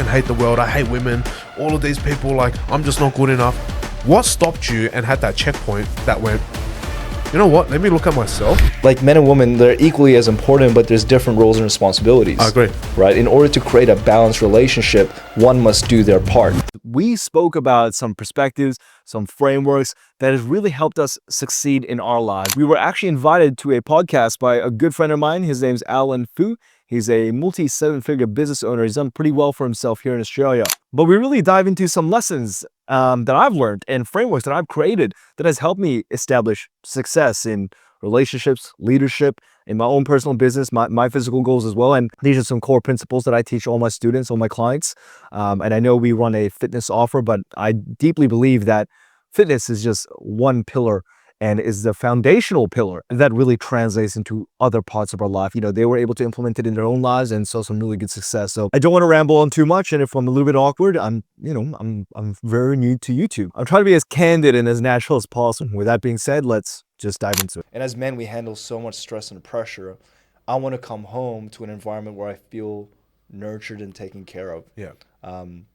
fucking hate the world, I hate women, all of these people, like, I'm just not good enough. What stopped you and had that checkpoint that went, you know what, let me look at myself? Like, men and women, they're equally as important, but there's different roles and responsibilities. I agree. Right? In order to create a balanced relationship, one must do their part. We spoke about some perspectives, some frameworks that has really helped us succeed in our lives. We were actually invited to a podcast by a good friend of mine. His name's Alan Fu. He's a multi-seven-figure business owner. He's done pretty well for himself here in Australia. But we really dive into some lessons that I've learned and frameworks that I've created that has helped me establish success in relationships, leadership, in my own personal business, my physical goals as well. And these are some core principles that I teach all my students, all my clients. And I know we run a fitness offer, but I deeply believe that fitness is just one pillar and is the foundational pillar that really translates into other parts of our life. You know, they were able to implement it in their own lives and saw some really good success. So I don't want to ramble on too much. And if I'm a little bit awkward, I'm very new to YouTube. I'm trying to be as candid and as natural as possible. With that being said, let's just dive into it. And as men, we handle so much stress and pressure. I want to come home to an environment where I feel nurtured and taken care of. Yeah. And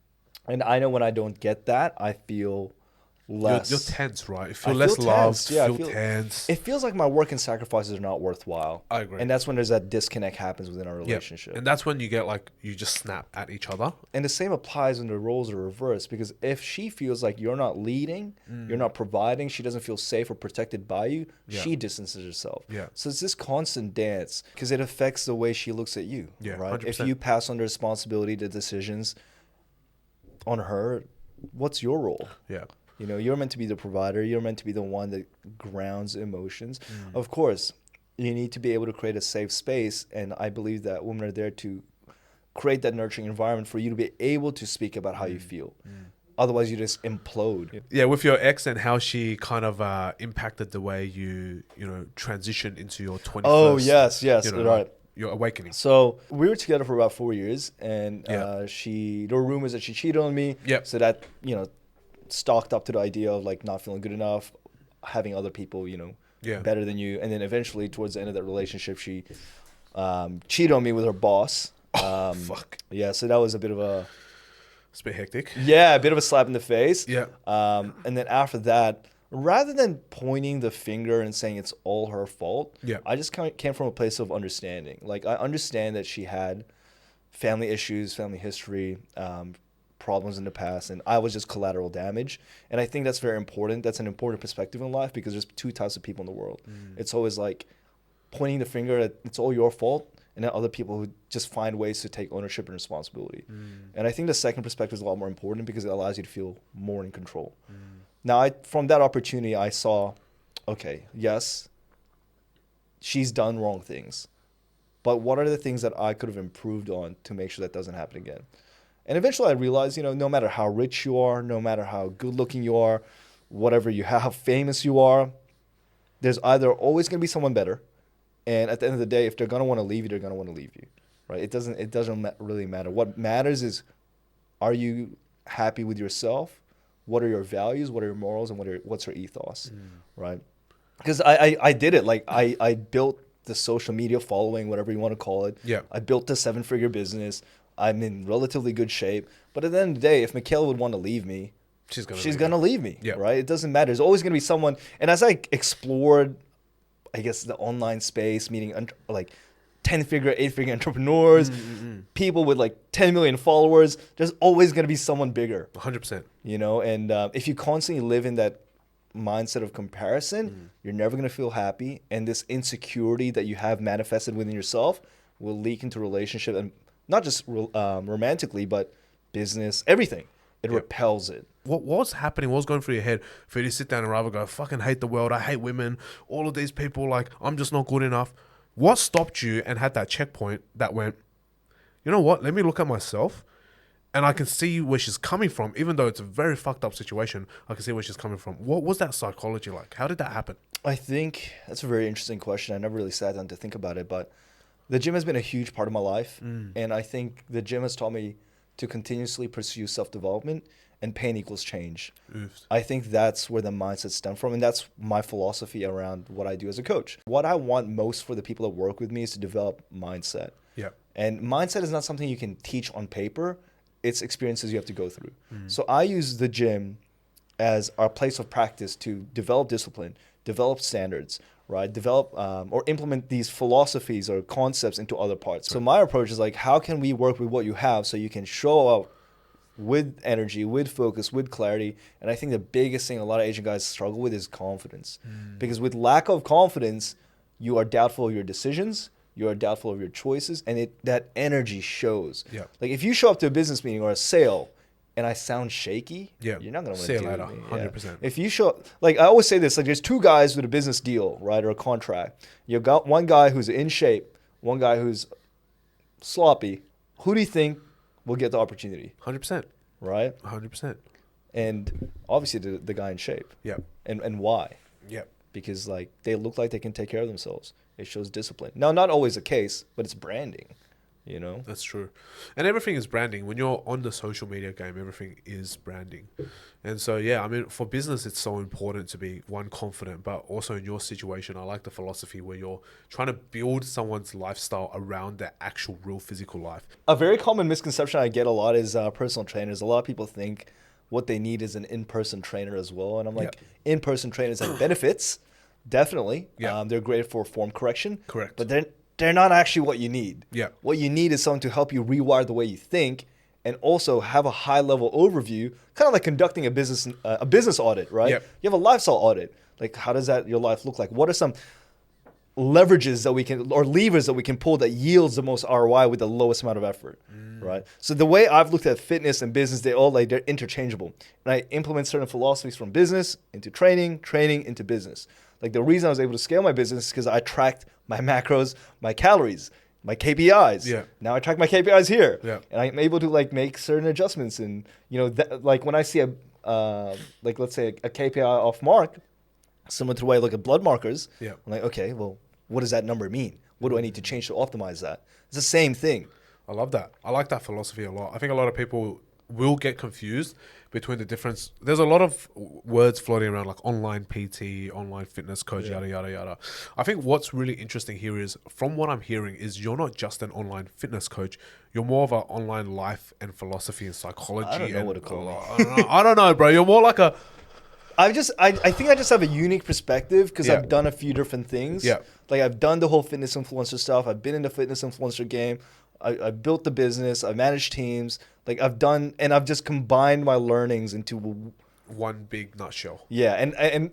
I know when I don't get that, I feel less. You're tense, right? You feel I less feel loved, tense. Yeah, feel tense. It feels like my work and sacrifices are not worthwhile. I agree. And that's when there's that disconnect happens within our relationship. And that's when you get like, you just snap at each other. And the same applies when the roles are reversed, because if she feels like you're not leading, you're not providing, she doesn't feel safe or protected by you, she distances herself. Yeah. So it's this constant dance because it affects the way she looks at you. Yeah, right? 100%. If you pass on the responsibility, the decisions on her, what's your role? Yeah. You know, you're meant to be the provider. You're meant to be the one that grounds emotions. Of course, you need to be able to create a safe space. And I believe that women are there to create that nurturing environment for you to be able to speak about how you feel. Otherwise, you just implode. Yeah, with your ex and how she kind of impacted the way you transitioned into your 21st. Oh, yes, right. Your awakening. So we were together for about 4 years, and there were rumors that she cheated on me. Yep. So that, stalked up to the idea of like not feeling good enough, having other people, better than you. And then eventually towards the end of that relationship, she cheated on me with her boss. Fuck. Yeah, so that was a bit of a... It's a bit hectic. Yeah, a bit of a slap in the face. Yeah. And then after that, rather than pointing the finger and saying it's all her fault, I just came from a place of understanding. Like, I understand that she had family issues, family history, problems in the past, and I was just collateral damage. And I think that's very important. That's an important perspective in life, because there's two types of people in the world. It's always like pointing the finger at it's all your fault, and then other people who just find ways to take ownership and responsibility. And I think the second perspective is a lot more important because it allows you to feel more in control. Now, from that opportunity, I saw, okay, yes, she's done wrong things, but what are the things that I could have improved on to make sure that doesn't happen again? And eventually I realized, no matter how rich you are, no matter how good looking you are, whatever you have, how famous you are, there's either always going to be someone better. And at the end of the day, if they're going to want to leave you, they're going to want to leave you, right? It doesn't really matter. What matters is, are you happy with yourself? What are your values? What are your morals? And what's your ethos, right? Because I did it. Like, I built the social media following, whatever you want to call it. Yeah. I built a 7-figure business. I'm in relatively good shape. But at the end of the day, if Michaela would want to leave me, she's going to leave me, right? It doesn't matter. There's always going to be someone. And as I explored, I guess, the online space, meeting like 10-figure, 8-figure entrepreneurs, people with like 10 million followers, there's always going to be someone bigger. 100%. And if you constantly live in that mindset of comparison, you're never going to feel happy. And this insecurity that you have manifested within yourself will leak into relationship, and not just romantically, but business, everything. It repels it. What was happening? What was going through your head for you to sit down and rather go, fucking hate the world, I hate women, all of these people, like, I'm just not good enough? What stopped you and had that checkpoint that went, you know what, let me look at myself, and I can see where she's coming from, even though it's a very fucked up situation, I can see where she's coming from. What was that psychology like? How did that happen? I think that's a very interesting question. I never really sat down to think about it, but the gym has been a huge part of my life. And I think the gym has taught me to continuously pursue self-development, and pain equals change. Oof. I think that's where the mindset stems from. And that's my philosophy around what I do as a coach. What I want most for the people that work with me is to develop mindset. Yeah. And mindset is not something you can teach on paper. it's experiences you have to go through. So I use the gym as our place of practice to develop discipline, develop standards, right? Develop or implement these philosophies or concepts into other parts. So my approach is like, how can we work with what you have so you can show up with energy, with focus, with clarity? And I think the biggest thing a lot of Asian guys struggle with is confidence. Because with lack of confidence, you are doubtful of your decisions, you are doubtful of your choices, and that energy shows. Yeah. Like if you show up to a business meeting or a sale and I sound shaky, Yeah. you're not going to want See to you deal later, with me. 100%. If you show, like I always say this, like there's two guys with a business deal, right, or a contract. You've got one guy who's in shape, one guy who's sloppy. Who do you think will get the opportunity, 100%. right? 100%. And obviously the guy in shape. Yeah. And why? Yeah. Because like they look like they can take care of themselves. It shows discipline. Now, not always the case, but it's branding, you know? That's true. And everything is branding. When you're on the social media game, everything is branding. And so, yeah, I mean, for business, it's so important to be, one, confident, but also in your situation, I like the philosophy where you're trying to build someone's lifestyle around their actual real physical life. A very common misconception I get a lot is personal trainers. A lot of people think what they need is an in-person trainer as well. And I'm like, in-person trainers have benefits, definitely. Yeah. They're great for form correction. Correct. But they're not actually what you need. Yeah. What you need is someone to help you rewire the way you think and also have a high-level overview, kind of like conducting a business audit, right? Yep. You have a lifestyle audit. Like, how does your life look like? What are some leverages that we can, or levers that we can pull that yields the most ROI with the lowest amount of effort, right? So the way I've looked at fitness and business, they're interchangeable. And I implement certain philosophies from business into training into business. Like the reason I was able to scale my business is because I tracked my macros, my calories, my KPIs. Yeah. Now I track my KPIs here. Yeah. And I'm able to like make certain adjustments. And, you know, like when I see like let's say a KPI off mark, similar to the way I look at blood markers, Yeah. I'm like, okay, well, what does that number mean? What do I need to change to optimize that? It's the same thing. I love that. I like that philosophy a lot. I think a lot of people will get confused between the difference. There's a lot of words floating around like online PT, online fitness coach, yada, yada, yada. I think what's really interesting here is, from what I'm hearing, is you're not just an online fitness coach. You're more of an online life and philosophy and psychology. I don't know and, what to call I don't know, bro. You're more like a... I think I just have a unique perspective because Yeah. I've done a few different things. Yeah. Like I've done the whole fitness influencer stuff. I've been in the fitness influencer game. I built the business. I managed teams. Like I've just combined my learnings into one big nutshell. Yeah, and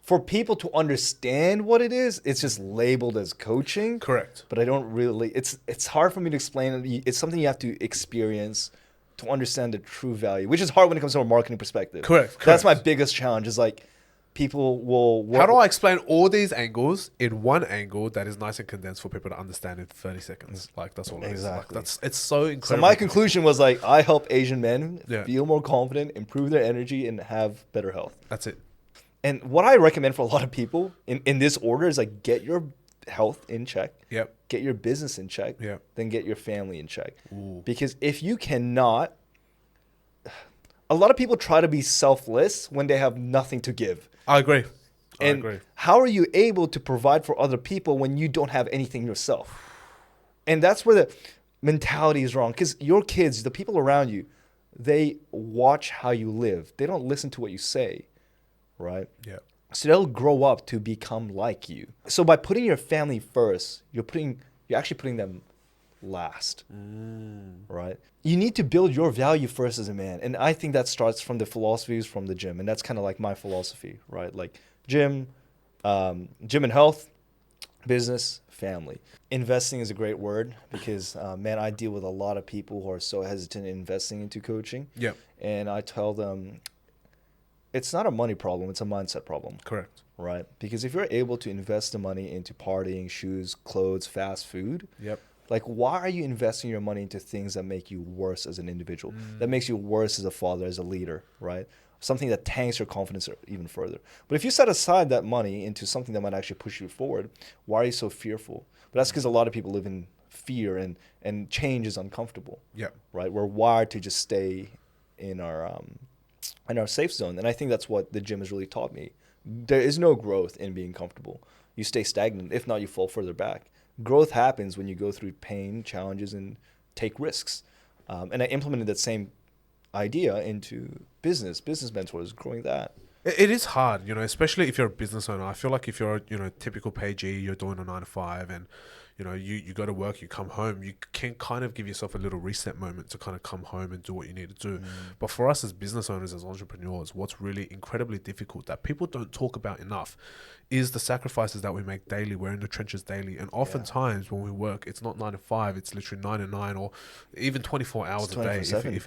for people to understand what it is, it's just labeled as coaching. Correct. But I don't really. It's hard for me to explain it. It's something you have to experience to understand the true value, which is hard when it comes from a marketing perspective. Correct. That's my biggest challenge. Is like people will. How do I explain all these angles in one angle that is nice and condensed for people to understand in 30 seconds? Like that's all it is. Like, Exactly. it's so So incredible. my conclusion was like I help Asian men Yeah. feel more confident, improve their energy, and have better health. That's it. And what I recommend for a lot of people in this order is like get your health in check, Yep. get your business in check, Yep. then get your family in check. Ooh. Because if you cannot, a lot of people try to be selfless when they have nothing to give. I agree. I And agree. how are you able to provide for other people when you don't have anything yourself? And that's where the mentality is wrong. Because your kids, the people around you, they watch how you live. They don't listen to what you say, right? Yeah. So they'll grow up to become like you. So by putting your family first, you're actually putting them last, right? You need to build your value first as a man. And I think that starts from the philosophies from the gym. And that's kind of like my philosophy, right? Like gym and health, business, family. Investing is a great word because, man, I deal with a lot of people who are so hesitant in investing into coaching. Yeah. And I tell them, it's not a money problem, it's a mindset problem. Correct. Right? Because if you're able to invest the money into partying, shoes, clothes, fast food, Yep. like why are you investing your money into things that make you worse as an individual? That makes you worse as a father, as a leader, right? Something that tanks your confidence even further. But if you set aside that money into something that might actually push you forward, why are you so fearful? But that's because a lot of people live in fear and change is uncomfortable. Yep. Right? We're wired to just stay in our safe zone. And I think that's what the gym has really taught me. There is no growth in being comfortable. You stay stagnant. If not, you fall further back. Growth happens when you go through pain, challenges, and take risks. And I implemented that same idea into business mentors, growing that. It is hard, especially if you're a business owner. I feel like if you're a typical pagee, you're doing a 9 to 5, and you go to work, you come home, you can kind of give yourself a little reset moment to kind of come home and do what you need to do. But for us as business owners, as entrepreneurs, what's really incredibly difficult that people don't talk about enough is the sacrifices that we make daily. We're in the trenches daily, and oftentimes when we work, it's not 9 to 5, it's literally 9 to 9, or even 24 hours a day.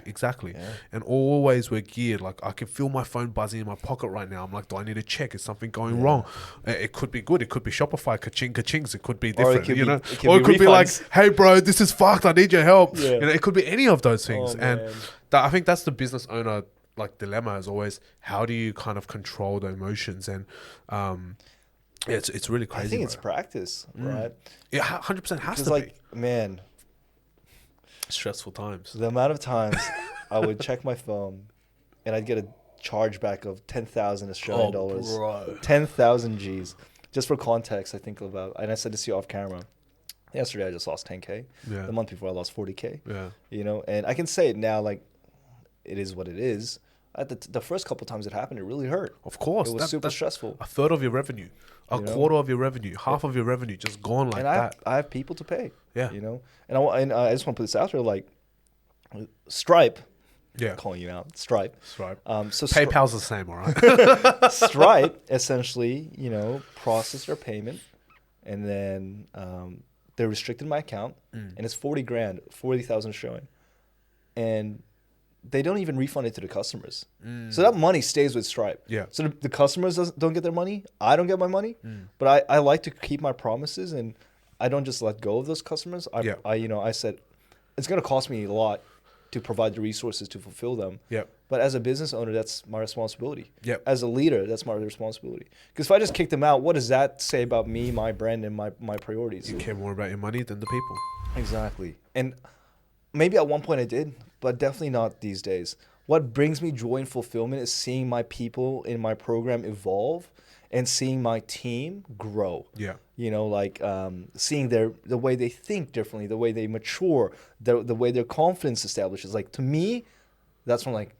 Exactly. Yeah. And always we're geared. Like, I can feel my phone buzzing in my pocket right now. I'm like, do I need to check? Is something going wrong? It could be good. It could be Shopify, ka-chings. It could be different, or it could be like, hey bro, this is fucked, I need your help. It could be any of those things. And I think that's the business owner dilemma, is always, how do you kind of control the emotions? And it's really crazy. I think it's practice, right? Yeah, 100% has to be. Man, stressful times. The amount of times I would check my phone and I'd get a chargeback of 10,000 Australian dollars. Bro. 10,000 G's. Just for context, I think about, and I said this to you off camera. Yesterday I just lost 10K. Yeah. The month before I lost 40K. Yeah. And I can say it now, like, it is what it is. At the first couple of times it happened, it really hurt. Of course. It was super stressful. A third of your revenue, a quarter of your revenue, half of your revenue just gone like that. I have people to pay. Yeah. And I just want to put this out there, like, Stripe. Yeah. Calling you out. Stripe. So PayPal's the same, all right? Stripe essentially, processed their payment, and then they restricted my account, and it's 40 grand, 40,000 showing. And they don't even refund it to the customers. So that money stays with Stripe. Yeah. So the customers don't get their money. I don't get my money. But I like to keep my promises, and I don't just let go of those customers. I said, it's going to cost me a lot to provide the resources to fulfill them. Yep. But as a business owner, that's my responsibility. Yep. As a leader, that's my responsibility. Because if I just kick them out, what does that say about me, my brand, and my priorities? You care more about your money than the people. Exactly. And maybe at one point I did, but definitely not these days. What brings me joy and fulfillment is seeing my people in my program evolve and seeing my team grow. Yeah. Seeing the way they think differently, the way they mature, the way their confidence establishes. Like, to me, that's when, like,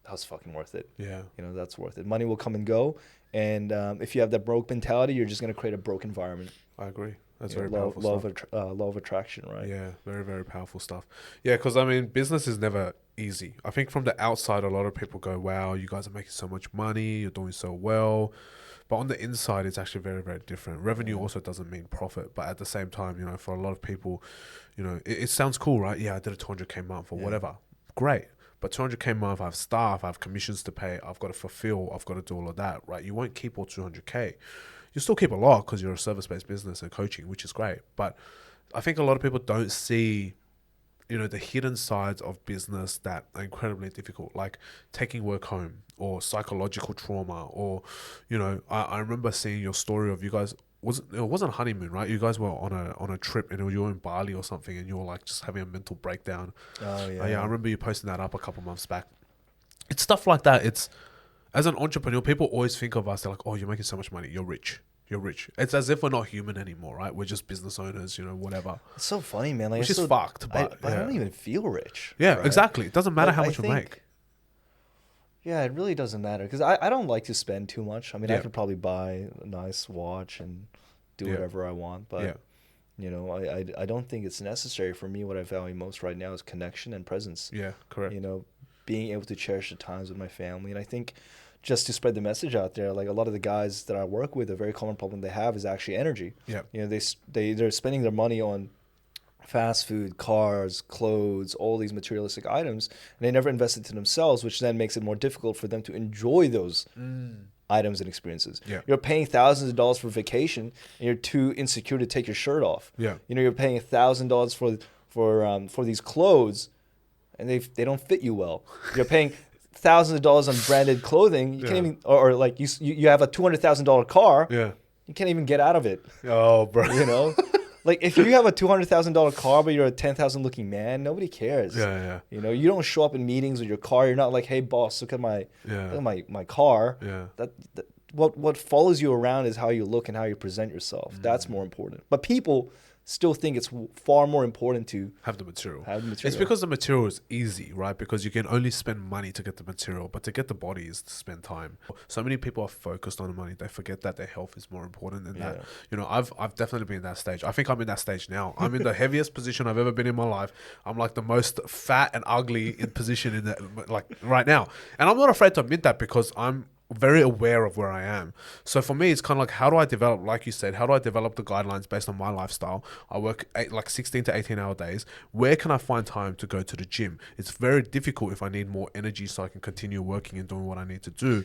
that was fucking worth it. Yeah. That's worth it. Money will come and go. And if you have that broke mentality, you're just going to create a broke environment. I agree. That's very powerful stuff. Law of attraction, right? Yeah, very, very powerful stuff. Yeah, because, business is never easy. I think from the outside, a lot of people go, wow, you guys are making so much money, you're doing so well. But on the inside, it's actually very, very different. Revenue also doesn't mean profit. But at the same time, for a lot of people, it sounds cool, right? Yeah, I did a 200K month or whatever. Great. But 200K month, I have staff, I have commissions to pay, I've got to fulfill, I've got to do all of that, right? You won't keep all 200K. You still keep a lot because you're a service-based business and coaching, which is great. But I think a lot of people don't see, the hidden sides of business that are incredibly difficult, like taking work home or psychological trauma, or, I remember seeing your story of you guys. It wasn't honeymoon, right? You guys were on a trip, and you were in Bali or something, and you were like just having a mental breakdown. Oh yeah. Yeah, I remember you posting that up a couple months back. It's stuff like that. It's, as an entrepreneur, people always think of us. They're like, "Oh, you're making so much money. You're rich. You're rich." It's as if we're not human anymore, right? We're just business owners, whatever. It's so funny, man. Like, which is fucked. But I don't even feel rich. Yeah, right? Exactly. It doesn't matter how much you make. Yeah, it really doesn't matter, because I don't like to spend too much. I could probably buy a nice watch and do whatever I want, but I don't think it's necessary for me. What I value most right now is connection and presence. Yeah, correct. Being able to cherish the times with my family. And I think, just to spread the message out there, like, a lot of the guys that I work with, a very common problem they have is actually energy. Yeah. They're spending their money on fast food, cars, clothes, all these materialistic items, and they never invest into themselves, which then makes it more difficult for them to enjoy those items and experiences. Yeah. You're paying thousands of dollars for vacation, and you're too insecure to take your shirt off. Yeah. You're paying $1,000 for these clothes, and they don't fit you well. You're paying thousands of dollars on branded clothing. You can't even, or like you have a $200,000 car. Yeah. You can't even get out of it. Oh, bro. Like, if you have a $200,000 car, but you're a 10,000 looking man, nobody cares. Yeah. You don't show up in meetings with your car. You're not like, hey boss, look at my car. Yeah. That what follows you around is how you look and how you present yourself. That's more important. But people still think it's far more important to have the material. It's because the material is easy, right? Because you can only spend money to get the material, but to get the body is to spend time. So many people are focused on the money. They forget that their health is more important than that. You know, I've definitely been in that stage. I think I'm in that stage now. I'm in the heaviest position I've ever been in my life. I'm like the most fat and ugly in position in that, like right now. And I'm not afraid to admit that because I'm very aware of where I am. So for me, it's kind of like, how do I develop, like you said, how do I develop the guidelines based on my lifestyle? I work 16 to 18 hour days. Where can I find time to go to the gym? It's very difficult if I need more energy so I can continue working and doing what I need to do.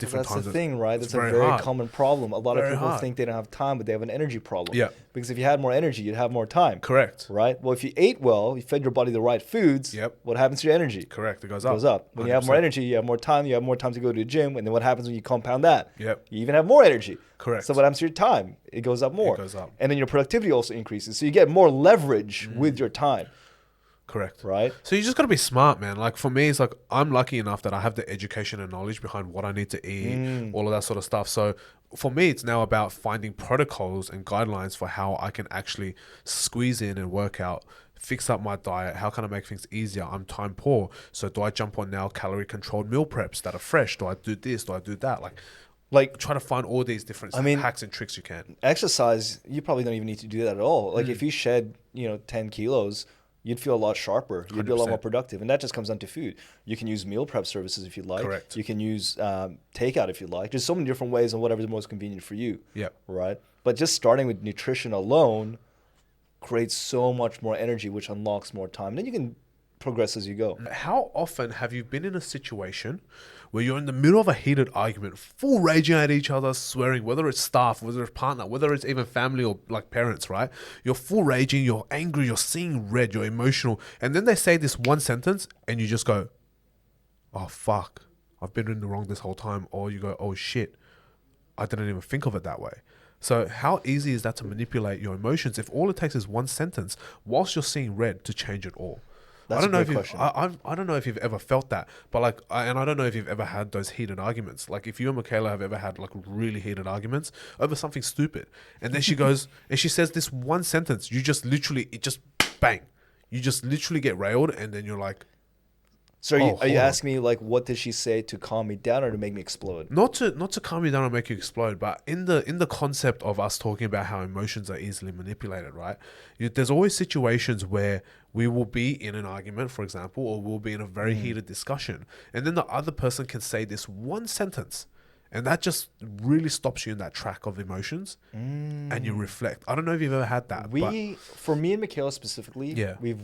That's the thing, right? That's a very common problem. A lot of people think they don't have time, but they have an energy problem. Yeah. Because if you had more energy, you'd have more time. Correct. Right? Well, if you ate well, you fed your body the right foods, what happens to your energy? Correct. It goes up. When 100%. You have more energy, you have more time. You have more time to go to the gym. And then what happens when you compound that? Yep. You even have more energy. Correct. So what happens to your time? It goes up more. It goes up. And then your productivity also increases. So you get more leverage with your time. Correct. Right? So you just got to be smart, man. Like for me, it's like I'm lucky enough that I have the education and knowledge behind what I need to eat, all of that sort of stuff. So for me, it's now about finding protocols and guidelines for how I can actually squeeze in and work out, fix up my diet. How can I make things easier? I'm time poor. So do I jump on now calorie controlled meal preps that are fresh? Do I do this? Do I do that? Like try to find all these different hacks and tricks you can. Exercise, you probably don't even need to do that at all. Like if you shed, 10 kilos, you'd feel a lot sharper. You'd 100%. Be a lot more productive. And that just comes down to food. You can use meal prep services if you like. Correct. You can use takeout if you like. There's so many different ways and whatever's most convenient for you. Yeah. Right? But just starting with nutrition alone creates so much more energy, which unlocks more time. Then you can progress as you go. How often have you been in a situation where you're in the middle of a heated argument, full raging at each other, swearing, whether it's staff, whether it's partner, whether it's even family or like parents, right? You're full raging, you're angry, you're seeing red, you're emotional. And then they say this one sentence and you just go, oh, fuck, I've been in the wrong this whole time. Or you go, oh, shit, I didn't even think of it that way. So how easy is that to manipulate your emotions if all it takes is one sentence whilst you're seeing red to change it all? That's I don't know a good question. I don't know if you've ever felt that, but and I don't know if you've ever had those heated arguments. Like if you and Michaela have ever had like really heated arguments over something stupid, and then she goes and she says this one sentence, you just literally bang, you just literally get railed, and then you're like. So are you asking me like what did she say to calm me down or to make me explode? Not to calm you down or make you explode, but in the concept of us talking about how emotions are easily manipulated, right? There's always situations where we will be in an argument, for example, or we'll be in a very heated discussion, and then the other person can say this one sentence, and that just really stops you in that track of emotions, and you reflect. I don't know if you've ever had that. For me and Michaela specifically, we've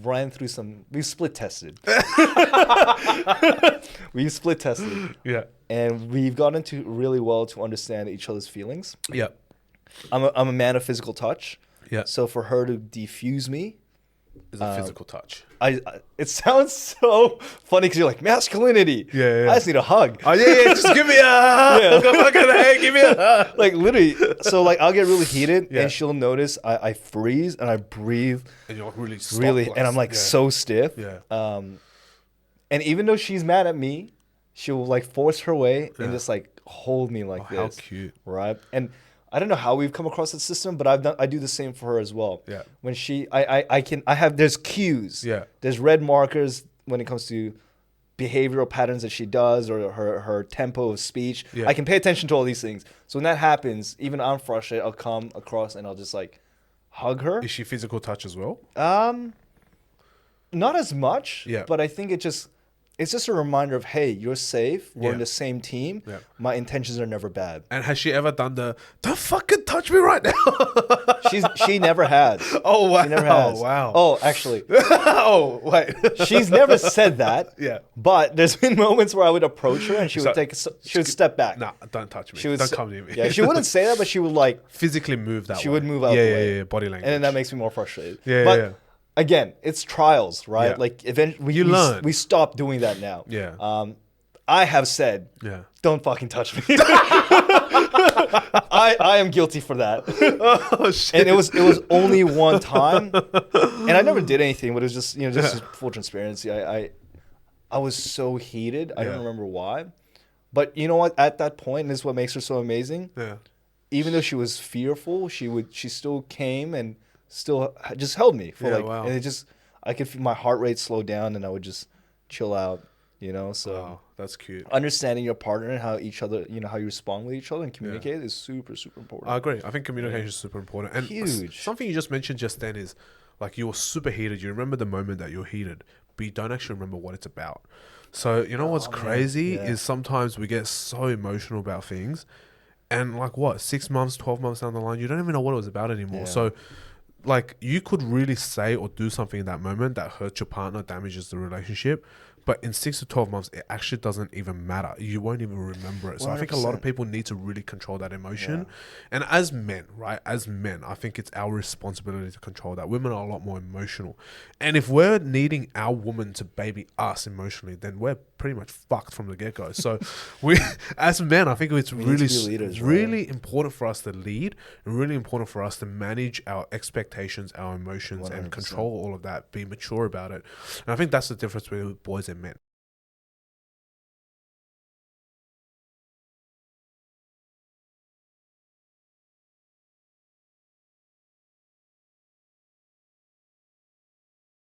split tested. We've split tested. Yeah. And we've gotten to really well to understand each other's feelings. Yeah. I'm a man of physical touch. Yeah. So for her to defuse me, is a physical touch. It sounds so funny because you're like masculinity. Yeah. I just need a hug. Oh yeah. Just give me a hug. Hey, give me a hug. Like literally. So like I'll get really heated and she'll notice I freeze and I breathe. And you're like and I'm like so stiff. Yeah. And even though she's mad at me, she'll like force her way and just like hold me like this. How cute. Right. And I don't know how we've come across that system, but I do the same for her as well. Yeah. When there's cues. Yeah. There's red markers when it comes to behavioral patterns that she does or her tempo of speech. Yeah. I can pay attention to all these things. So when that happens, even I'm frustrated, I'll come across and I'll just like hug her. Is she physical touch as well? Not as much. Yeah. But I think it's just a reminder of, hey, you're safe. We're in the same team. Yeah. My intentions are never bad. And has she ever done don't fucking touch me right now? She never has. Oh, wow. She never has. Oh, wow. Oh, actually. Oh, wait. She's never said that. Yeah. But there's been moments where I would approach her and she would step back. Nah, don't touch me. Don't come near me. Yeah, she wouldn't say that, but she would like physically move that way. She would move out the way. Yeah, body language. And then that makes me more frustrated. Yeah. Again, it's trials, right? Yeah. Like eventually you learn. We stop doing that now. Yeah. I have said, don't fucking touch me. I am guilty for that. Oh shit. And it was only one time, and I never did anything, but it was just just full transparency. I was so heated. I don't remember why, but you know what? At that point, and this is what makes her so amazing. Yeah. Even though she was fearful, she still came and still just held me for Yeah, like, wow. and it just, I could feel my heart rate slow down, and I would just chill out, So Wow, that's cute. understanding your partner and how each other, how you respond with each other and communicate is super, super important. I agree. I think communication is super important. And Huge. something you just mentioned just then is like you were super heated. You remember the moment that you're heated, but you don't actually remember what it's about. So you know what's Oh, man. crazy Yeah. is sometimes we get so emotional about things, and like what 6 months, 12 months down the line, you don't even know what it was about anymore. Yeah. So like you could really say or do something in that moment that hurts your partner, damages the relationship, but in 6 to 12 months it actually doesn't even matter. You won't even remember it. So I think a lot of 100%. people need to really control that emotion. Yeah. And as men, right, as men, I think it's our responsibility to control that. Women are a lot more emotional, and if we're needing our woman to baby us emotionally, then we're pretty much fucked from the get-go. So we as men, I think it's We need to really be leaders, really important for us to lead, and really important for us to manage our expectations, our emotions, and 100%. control all of that, be mature about it. And I think that's the difference between boys and men.